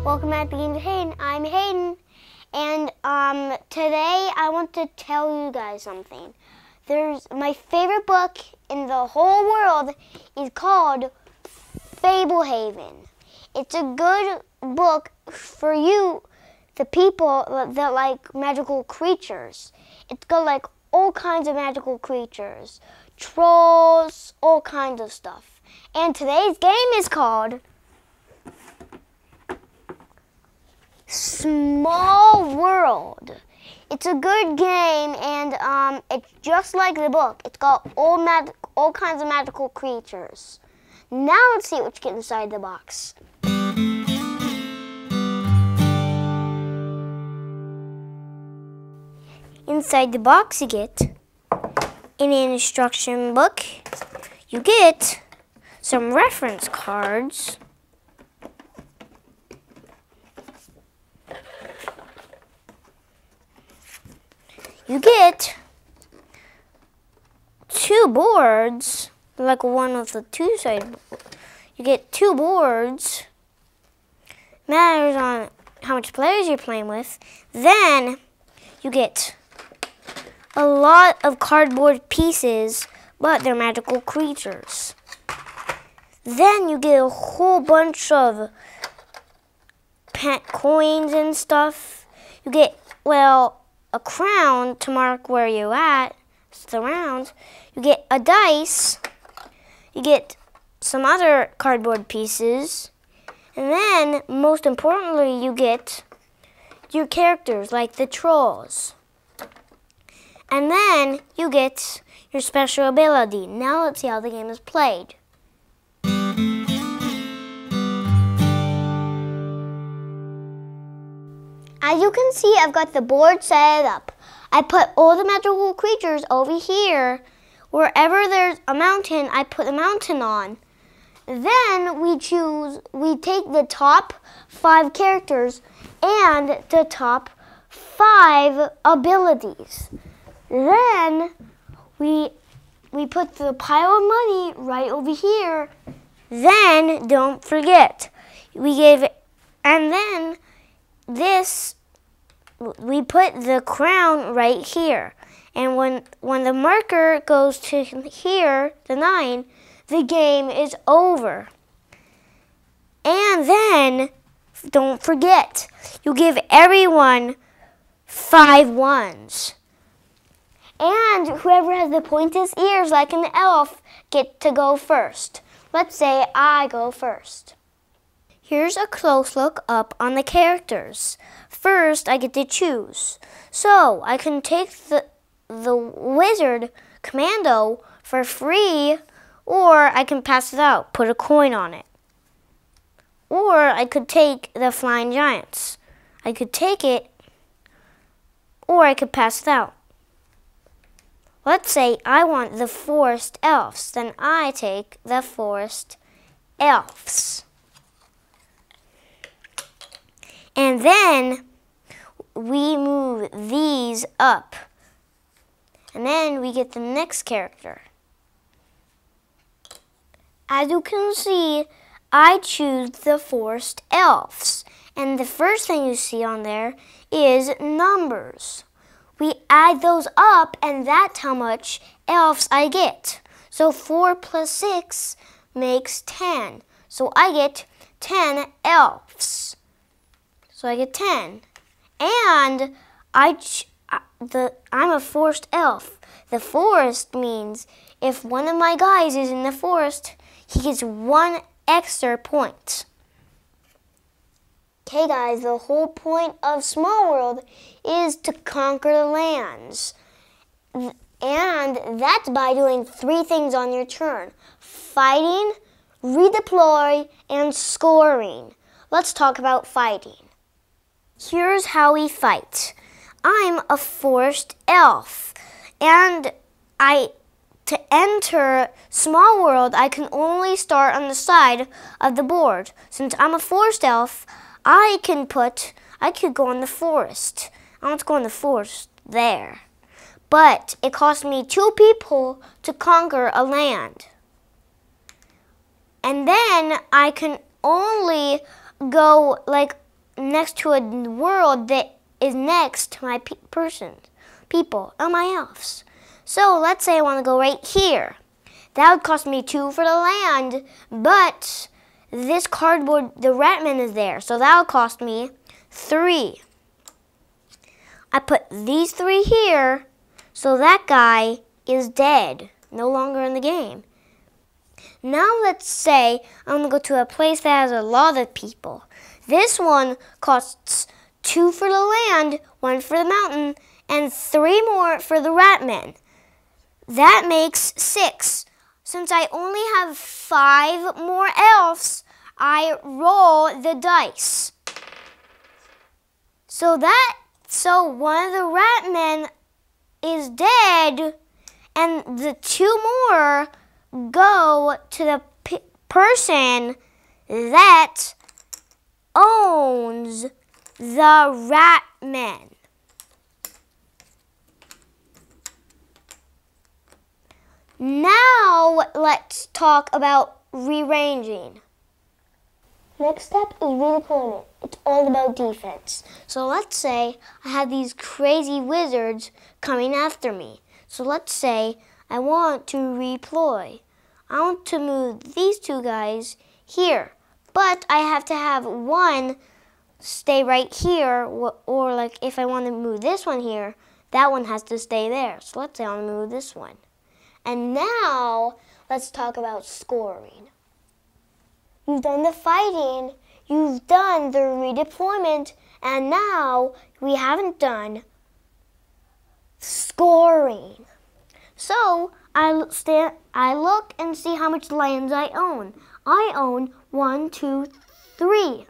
Welcome back to Games with Hayden. I'm Hayden, and today I want to tell you guys something. There's my favorite book in the whole world is called Fablehaven. It's a good book for you, the people that like magical creatures. It's got like all kinds of magical creatures, trolls, all kinds of stuff. And today's game is called Small World. It's a good game, and it's just like the book. It's got all kinds of magical creatures. Now let's see what you get inside the box. Inside the box you get an instruction book. You get some reference cards. You get two boards, like one of the two-sided. You get two boards. Matters on how much players you're playing with. Then you get a lot of cardboard pieces, but they're magical creatures. Then you get a whole bunch of coins and stuff. You get, well, a crown to mark where you're at. It's the round. You get a dice. You get some other cardboard pieces. And then, most importantly, you get your characters, like the trolls. And then you get your special ability. Now let's see how the game is played. As you can see, I've got the board set up. I put all the magical creatures over here. Wherever there's a mountain, I put a mountain on. Then we take the top 5 characters and the top 5 abilities. Then we put the pile of money right over here. Then don't forget, we put the crown right here. And when the marker goes to here, the 9, the game is over. And then, don't forget, you give everyone 5 ones. And whoever has the pointiest ears, like an elf, get to go first. Let's say I go first. Here's a close look up on the characters. First, I get to choose. So, I can take the wizard commando for free, or I can pass it out, put a coin on it. Or I could take the flying giants. I could take it, or I could pass it out. Let's say I want the forest elves, then I take the forest elves. And then we move these up. And then we get the next character. As you can see, I choose the forest elves. And the first thing you see on there is numbers. We add those up, and that's how much elves I get. So 4 plus 6 makes 10. So I get 10 elves. So I get 10. And I'm a forest elf. The forest means if one of my guys is in the forest, he gets 1 extra point. Okay guys, the whole point of Small World is to conquer the lands. And that's by doing 3 things on your turn: fighting, redeploy, and scoring. Let's talk about fighting. Here's how we fight. I'm a forest elf, and to enter Small World, I can only start on the side of the board. Since I'm a forest elf, I could go in the forest. I want to go in the forest there. But it cost me 2 people to conquer a land. And then I can only go like next to a world that is next to my people, or my elves. So let's say I want to go right here. That would cost me 2 for the land, but this cardboard, the Ratman is there, so that would cost me 3. I put these 3 here, so that guy is dead, no longer in the game. Now let's say I want to go to a place that has a lot of people. This one costs 2 for the land, 1 for the mountain, and 3 more for the Ratman. That makes 6. Since I only have 5 more elves, I roll the dice. So one of the Ratmen is dead, and the 2 more go to the person that owns the Ratman. Now let's talk about rearranging. Next step is redeployment. It's all about defense. So let's say I have these crazy wizards coming after me. So let's say I want to redeploy. I want to move these 2 guys here, but I have to have one stay right here, or like if I want to move this one here, that one has to stay there. So let's say I want to move this one. And now let's talk about scoring. You've done the fighting, you've done the redeployment, and now we haven't done scoring. So I look and see how much lands I own. I own 1, 2, 3.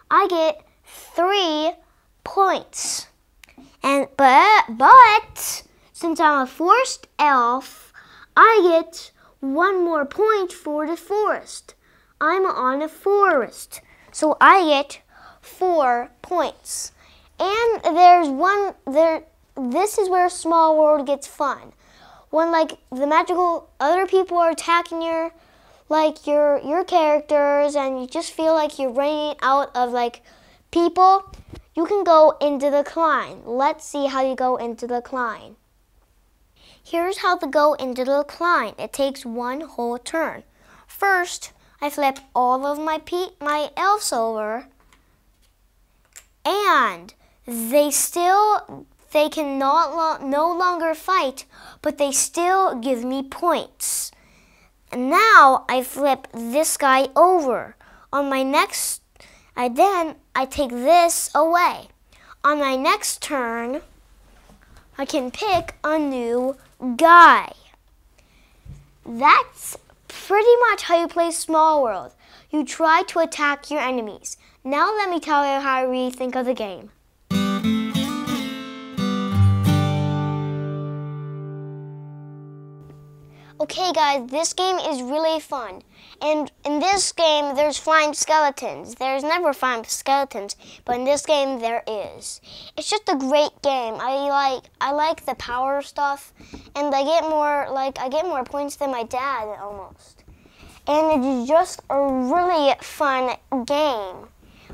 I get 3 points. But since I'm a forest elf, I get 1 more point for the forest. I'm on a forest, so I get 4 points. And there's one there. This is where Small World gets fun. When like the magical other people are attacking your characters, and you just feel like you're running out of like people, you can go into the decline. Let's see how you go into the decline. Here's how to go into the decline. It takes 1 whole turn. First, I flip all of my elves over, and they can no longer fight, but they still give me points. And now I flip this guy over. On my next, I take this away. On my next turn, I can pick a new guy. That's pretty much how you play Small World. You try to attack your enemies. Now let me tell you how I really think of the game. Okay guys, this game is really fun. And in this game, there's flying skeletons. There's never flying skeletons, but in this game there is. It's just a great game. I like the power stuff, and I get more points than my dad almost. And it is just a really fun game.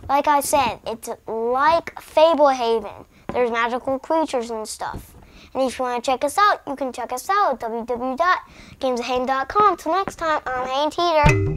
Like I said, it's like Fablehaven. There's magical creatures and stuff. And if you want to check us out, you can check us out at www.gamesofhaden.com. Till next time, I'm Hayden Teeter.